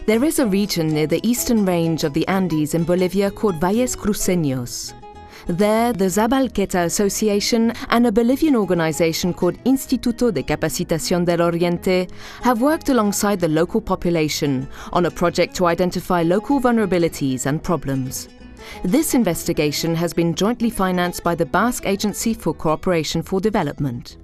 There is a region near the eastern range of the Andes in Bolivia called Valles Cruceños. There, the Zabalketa Association and a Bolivian organization called Instituto de Capacitación del Oriente have worked alongside the local population on a project to identify local vulnerabilities and problems. This investigation has been jointly financed by the Basque Agency for Cooperation for Development.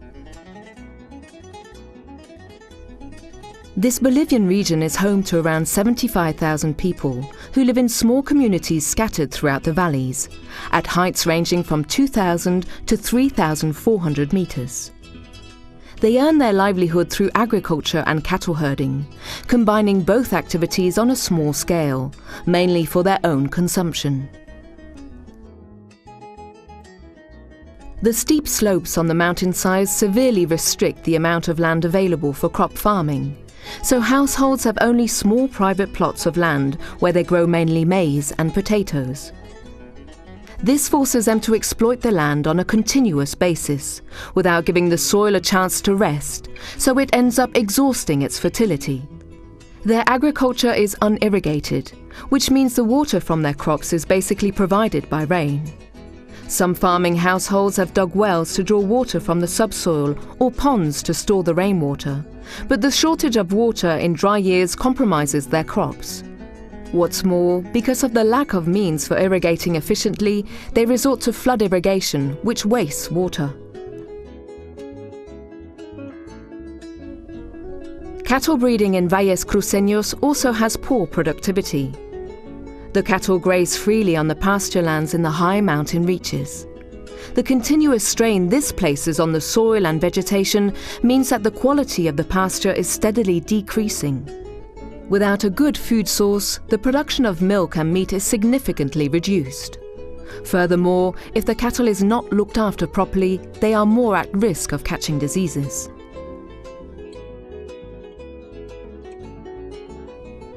This Bolivian region is home to around 75,000 people who live in small communities scattered throughout the valleys, at heights ranging from 2,000 to 3,400 meters. They earn their livelihood through agriculture and cattle herding, combining both activities on a small scale, mainly for their own consumption. The steep slopes on the mountainsides severely restrict the amount of land available for crop farming, so households have only small private plots of land where they grow mainly maize and potatoes. This forces them to exploit the land on a continuous basis, without giving the soil a chance to rest, so it ends up exhausting its fertility. Their agriculture is unirrigated, which means the water from their crops is basically provided by rain. Some farming households have dug wells to draw water from the subsoil or ponds to store the rainwater, but the shortage of water in dry years compromises their crops. What's more, because of the lack of means for irrigating efficiently, they resort to flood irrigation, which wastes water. Cattle breeding in Valles Cruceños also has poor productivity. The cattle graze freely on the pasture lands in the high mountain reaches. The continuous strain this places on the soil and vegetation means that the quality of the pasture is steadily decreasing. Without a good food source, the production of milk and meat is significantly reduced. Furthermore, if the cattle is not looked after properly, they are more at risk of catching diseases.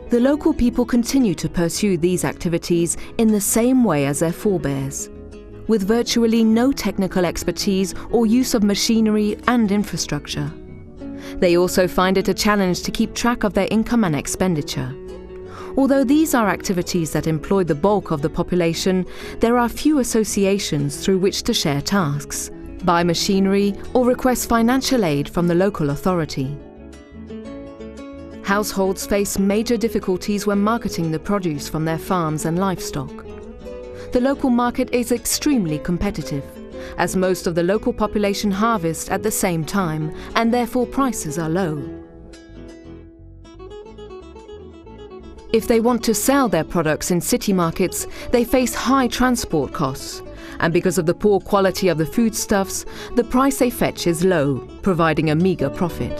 The local people continue to pursue these activities in the same way as their forebears, with virtually no technical expertise or use of machinery and infrastructure. They also find it a challenge to keep track of their income and expenditure. Although these are activities that employ the bulk of the population, there are few associations through which to share tasks, buy machinery, or request financial aid from the local authority. Households face major difficulties when marketing the produce from their farms and livestock. The local market is extremely competitive, as most of the local population harvest at the same time, and therefore prices are low. If they want to sell their products in city markets, they face high transport costs, and because of the poor quality of the foodstuffs, the price they fetch is low, providing a meagre profit.